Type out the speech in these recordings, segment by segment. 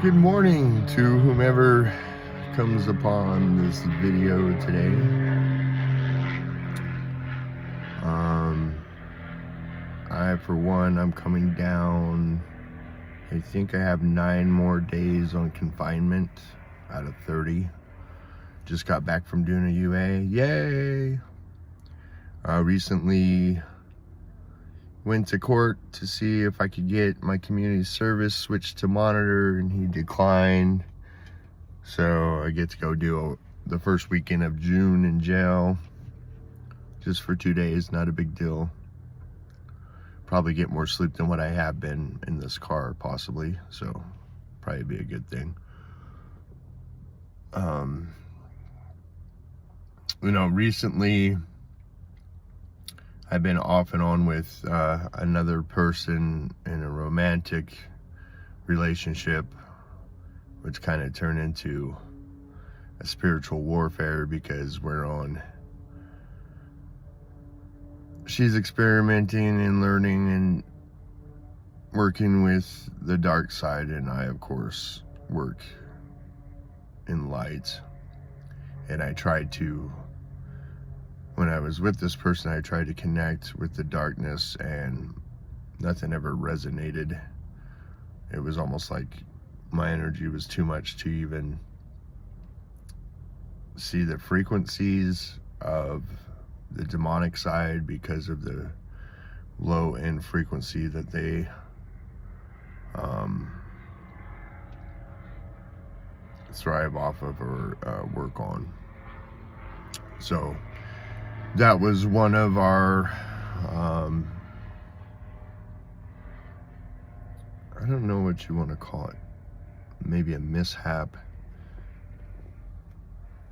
Good morning to whomever comes upon this video today. For one, I'm coming down. I think I have 9 more days on confinement out of 30. Just got back from doing a UA. Yay! Recently went to court to see if I could get my community service switched to monitor, and he declined. So I get to go do the first weekend of June in jail, just for 2 days. Not a big deal. Probably get more sleep than what I have been in this car, possibly. So probably be a good thing. Recently I've been off and on with another person in a romantic relationship, which kind of turned into a spiritual warfare because she's experimenting and learning and working with the dark side, and I of course work in light. And when I was with this person, I tried to connect with the darkness, and nothing ever resonated. It was almost like my energy was too much to even see the frequencies of the demonic side because of the low end frequency that they thrive off of or work on. So that was one of our I don't know what you want to call it, maybe a mishap,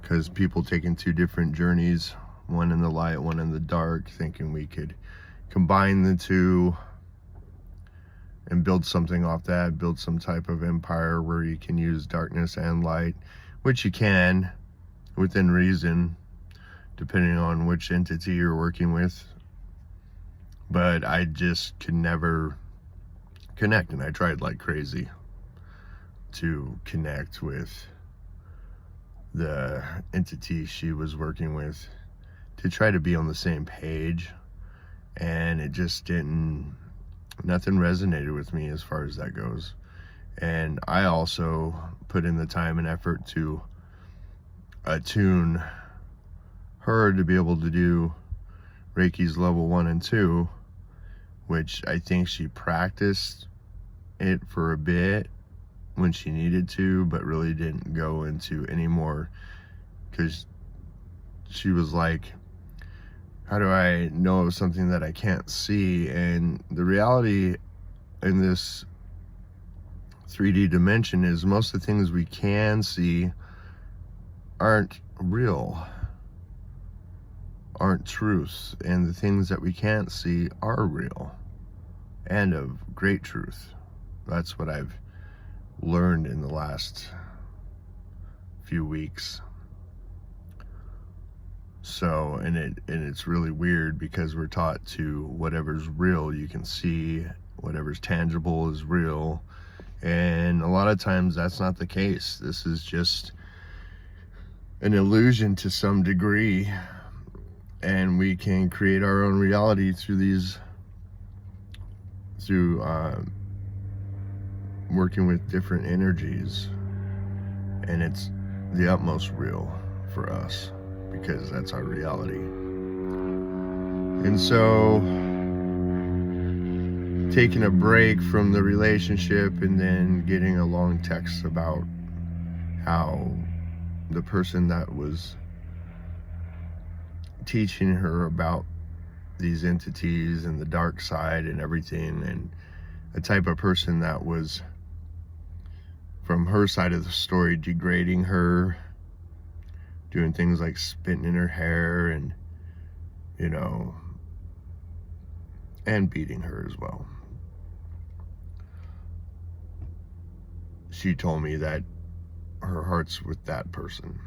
because people taking 2 different journeys, one in the light, one in the dark, thinking we could combine the 2 and build something off that, build some type of empire where you can use darkness and light, which you can within reason, depending on which entity you're working with. But I just could never connect, and I tried like crazy to connect with the entity she was working with to try to be on the same page, and it just nothing resonated with me as far as that goes. And I also put in the time and effort to attune her to be able to do Reiki's level 1 and 2, which I think she practiced it for a bit when she needed to, but really didn't go into anymore, because she was like, how do I know something that I can't see? And the reality in this 3D dimension is most of the things we can see aren't real, aren't truths, and the things that we can't see are real and of great truth. That's what I've learned in the last few weeks. So, and it's really weird because we're taught to whatever's real you can see, whatever's tangible is real, and a lot of times that's not the case. This is just an illusion to some degree, and we can create our own reality through working with different energies, and it's the utmost real for us because that's our reality. And so taking a break from the relationship and then getting a long text about how the person that was teaching her about these entities and the dark side and everything, and a type of person that was, from her side of the story, degrading her, doing things like spitting in her hair and, and beating her as well. She told me that her heart's with that person.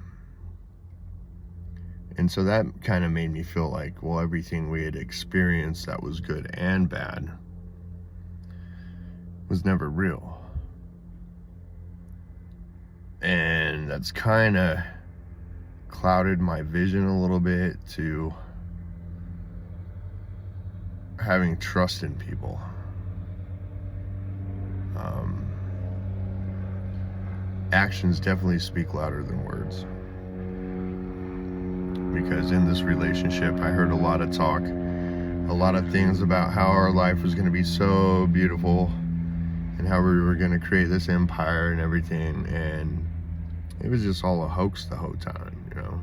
And so that kind of made me feel like, well, everything we had experienced that was good and bad was never real. And that's kind of clouded my vision a little bit to having trust in people. Actions definitely speak louder than words. Because in this relationship, I heard a lot of talk, a lot of things about how our life was going to be so beautiful and how we were going to create this empire and everything. And it was just all a hoax the whole time, you know.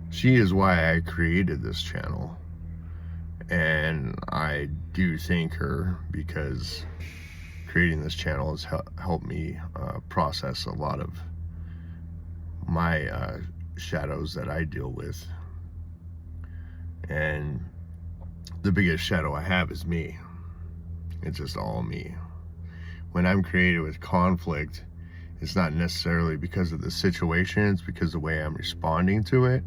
She is why I created this channel. And I do thank her, because creating this channel has helped me process a lot of my shadows that I deal with. And the biggest shadow I have is me. It's just all me. When I'm created with conflict, it's not necessarily because of the situation, it's because of the way I'm responding to it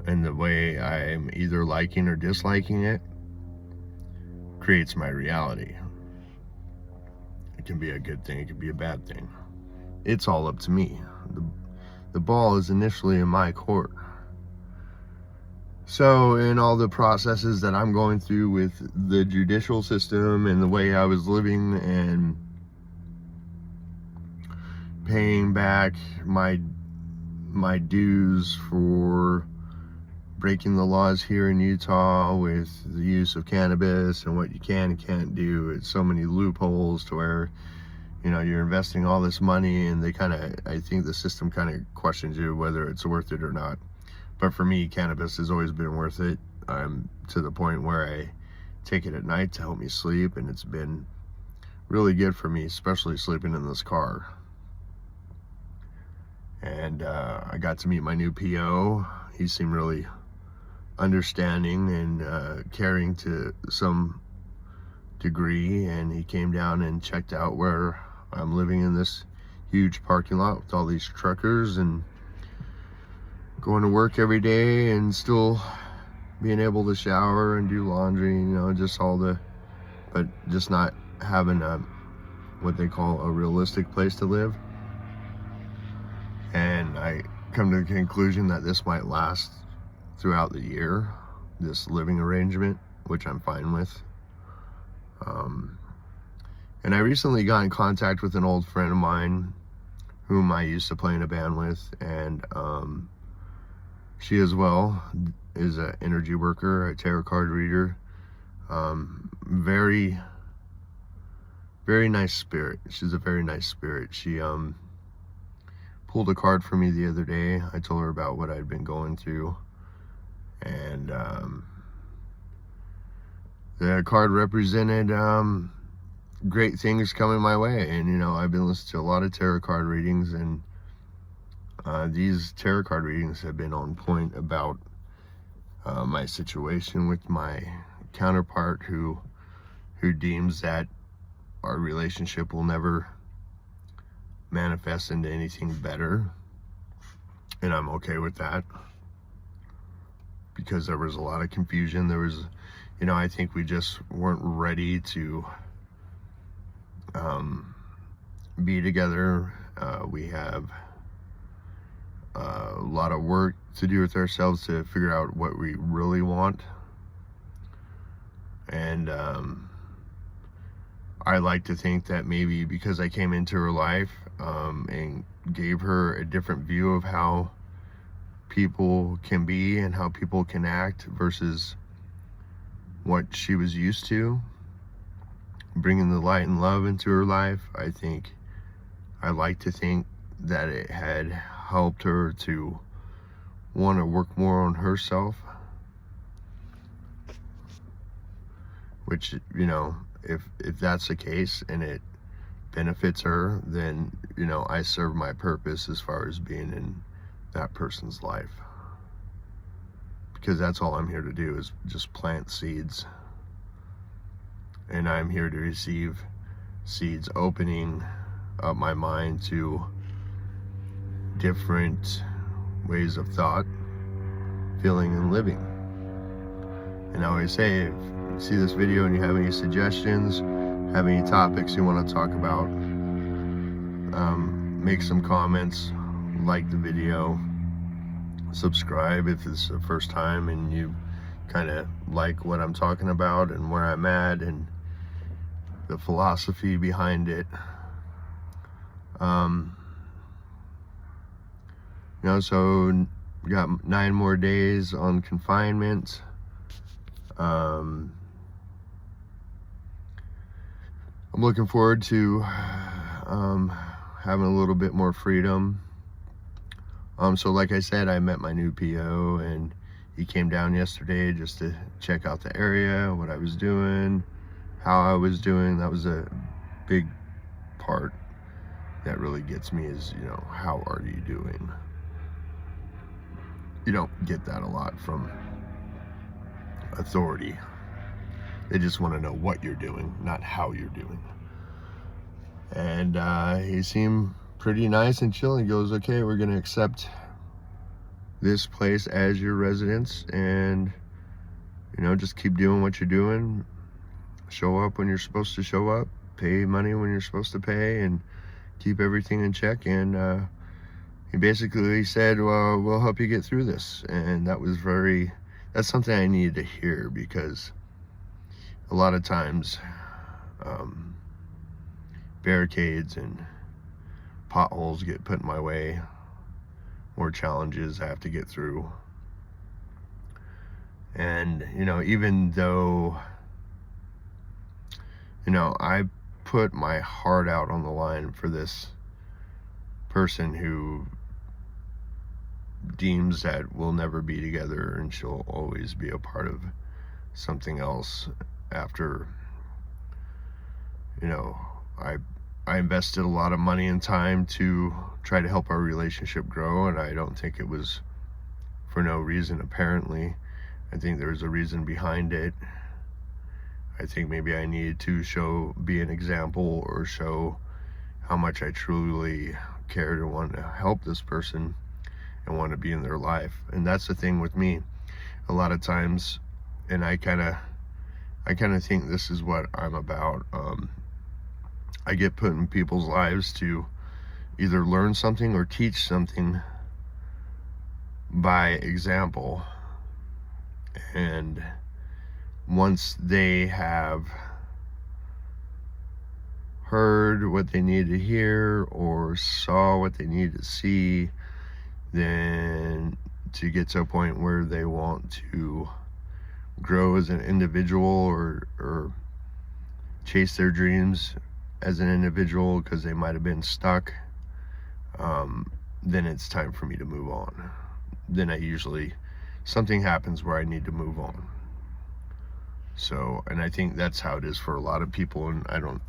and the way I'm either liking or disliking it creates my reality. It can be a good thing, it can be a bad thing. It's all up to me. The ball is initially in my court. So in all the processes that I'm going through with the judicial system and the way I was living and paying back my dues for breaking the laws here in Utah with the use of cannabis and what you can and can't do, it's so many loopholes to where, you know, you're investing all this money and I think the system kind of questions you whether it's worth it or not. But for me, cannabis has always been worth it. I'm to the point where I take it at night to help me sleep, and it's been really good for me, especially sleeping in this car. And I got to meet my new PO. He seemed really understanding and caring to some degree, and he came down and checked out where I'm living in this huge parking lot with all these truckers, and going to work every day and still being able to shower and do laundry, you know, but just not having what they call a realistic place to live. And I come to the conclusion that this might last throughout the year, this living arrangement, which I'm fine with. And I recently got in contact with an old friend of mine whom I used to play in a band with, and she as well is an energy worker, a tarot card reader. Very, very nice spirit. She's a very nice spirit. She pulled a card for me the other day. I told her about what I'd been going through, and the card represented great things coming my way. And you know, I've been listening to a lot of tarot card readings, and these tarot card readings have been on point about my situation with my counterpart, who deems that our relationship will never manifest into anything better. And I'm okay with that, because there was a lot of confusion. There was, you know, I think we just weren't ready to be together. We have a lot of work to do with ourselves to figure out what we really want. And I like to think that maybe because I came into her life and gave her a different view of how people can be and how people can act versus what she was used to, bringing the light and love into her life, I like to think that it had helped her to want to work more on herself, which, you know, if that's the case and it benefits her, then, you know, I serve my purpose as far as being in that person's life, because that's all I'm here to do, is just plant seeds. And I'm here to receive seeds, opening up my mind to different ways of thought, feeling, and living. And I always say, if you see this video and you have any suggestions, have any topics you want to talk about, make some comments, like the video, subscribe if it's the first time and you kind of like what I'm talking about and where I'm at and the philosophy behind it. So we got 9 more days on confinement. I'm looking forward to having a little bit more freedom. So like I said, I met my new PO and he came down yesterday just to check out the area, what I was doing, how I was doing. That was a big part that really gets me is, how are you doing? You don't get that a lot from authority. They just want to know what you're doing, not how you're doing. And he seemed pretty nice and chill. He goes, okay, we're going to accept this place as your residence and, just keep doing what you're doing. Show up when you're supposed to show up, pay money when you're supposed to pay, and keep everything in check. And he basically said, well, we'll help you get through this. And that's something I needed to hear, because a lot of times barricades and potholes get put in my way, more challenges I have to get through. And even though I put my heart out on the line for this person who deems that we'll never be together and she'll always be a part of something else after, I invested a lot of money and time to try to help our relationship grow, and I don't think it was for no reason. Apparently, I think there was a reason behind it. I think maybe I needed to be an example, or show how much I truly cared and want to help this person and want to be in their life. And that's the thing with me a lot of times, and I kind of think this is what I'm about. I get put in people's lives to either learn something or teach something by example. And once they have heard what they needed to hear or saw what they needed to see, then to get to a point where they want to grow as an individual or chase their dreams as an individual because they might have been stuck, then it's time for me to move on. Then something happens where I need to move on. So, and I think that's how it is for a lot of people, and I don't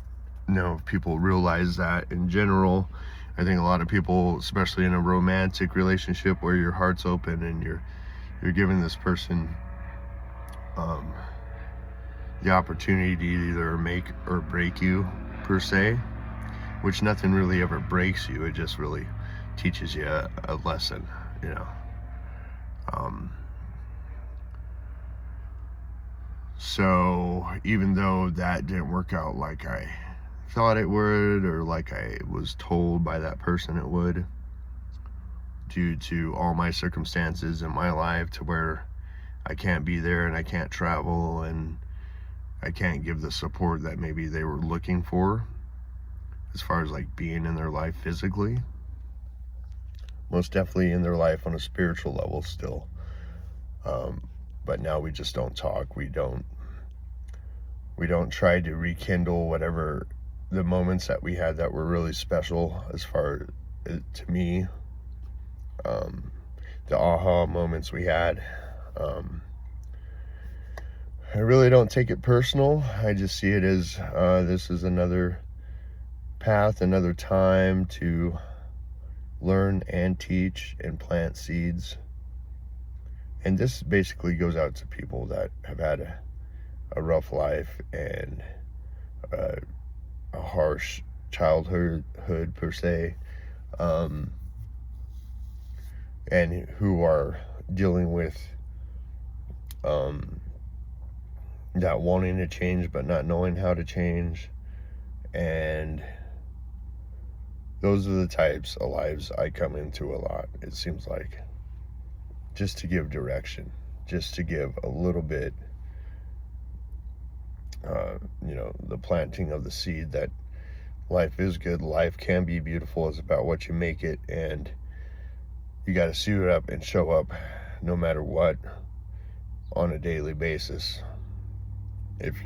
know if people realize that in general. I think a lot of people, especially in a romantic relationship where your heart's open and you're giving this person the opportunity to either make or break you, per se, which nothing really ever breaks you. It just really teaches you a lesson, So even though that didn't work out like I thought it would, or like I was told by that person it would, due to all my circumstances in my life, to where I can't be there and I can't travel and I can't give the support that maybe they were looking for, as far as like being in their life physically. Most definitely in their life on a spiritual level still. But now we just don't talk. We don't try to rekindle whatever the moments that we had that were really special, as far to me, the aha moments we had. I really don't take it personal. I just see it as this is another path, another time to learn and teach and plant seeds. And this basically goes out to people that have had a rough life and a harsh childhood, per se, and who are dealing with that wanting to change but not knowing how to change, and those are the types of lives I come into a lot, it seems like. Just to give direction, just to give a little bit, the planting of the seed that life is good, life can be beautiful. It's about what you make it, and you got to suit up and show up no matter what on a daily basis. If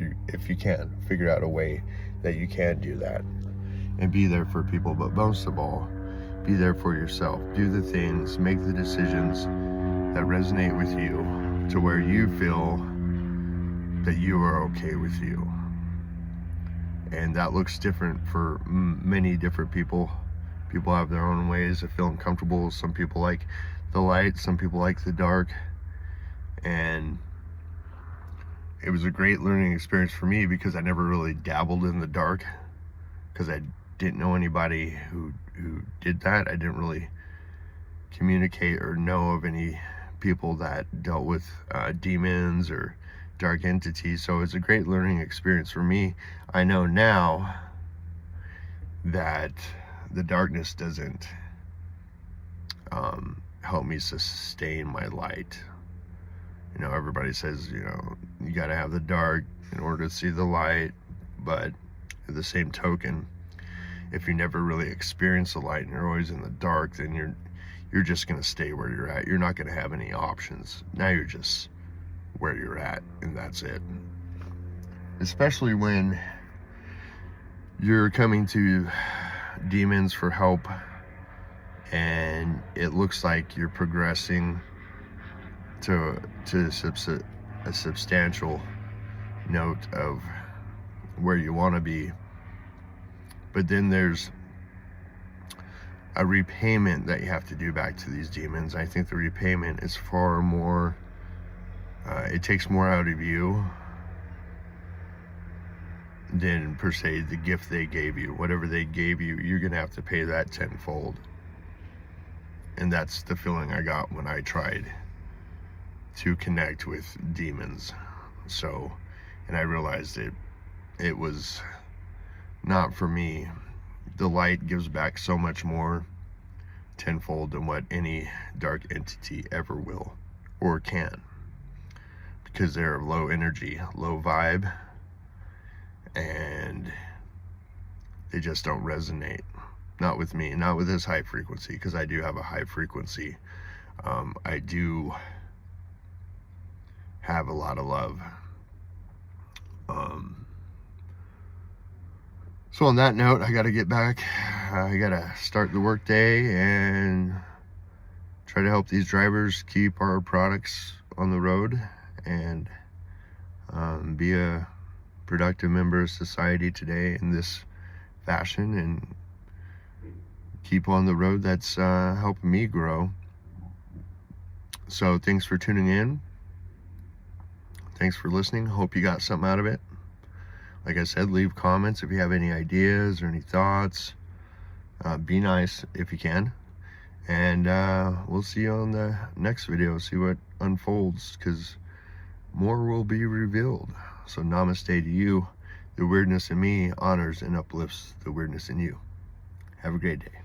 you can figure out a way that you can do that and be there for people, but most of all, be there for yourself. Do the things, make the decisions that resonate with you to where you feel that you are okay with you. And that looks different for many different people. People have their own ways of feeling comfortable. Some people like the light, some people like the dark. And it was a great learning experience for me because I never really dabbled in the dark, because I didn't know anybody who did that. I didn't really communicate or know of any people that dealt with demons or dark entities. So it's a great learning experience for me. I know now that the darkness doesn't help me sustain my light. Everybody says, you got to have the dark in order to see the light, but at the same token, if you never really experience the light and you're always in the dark, then you're just going to stay where you're at. You're not going to have any options. Now you're just where you're at, and that's it. Especially when you're coming to demons for help and it looks like you're progressing to a substantial note of where you want to be, but then there's a repayment that you have to do back to these demons. I think the repayment is far more, it takes more out of you than per se the gift they gave you. Whatever they gave you, you're gonna have to pay that tenfold. And that's the feeling I got when I tried to connect with demons. So, and I realized it was not for me. The light gives back so much more tenfold than what any dark entity ever will or can, because they're low energy, low vibe, and they just don't resonate. Not with me, not with this high frequency, because I do have a high frequency. I do have a lot of love. So on that note, I got to get back. I got to start the work day and try to help these drivers keep our products on the road and be a productive member of society today in this fashion, and keep on the road that's helping me grow. So thanks for tuning in. Thanks for listening. Hope you got something out of it. Like I said, leave comments if you have any ideas or any thoughts. Be nice if you can. And we'll see you on the next video, see what unfolds, because more will be revealed. So namaste to you. The weirdness in me honors and uplifts the weirdness in you. Have a great day.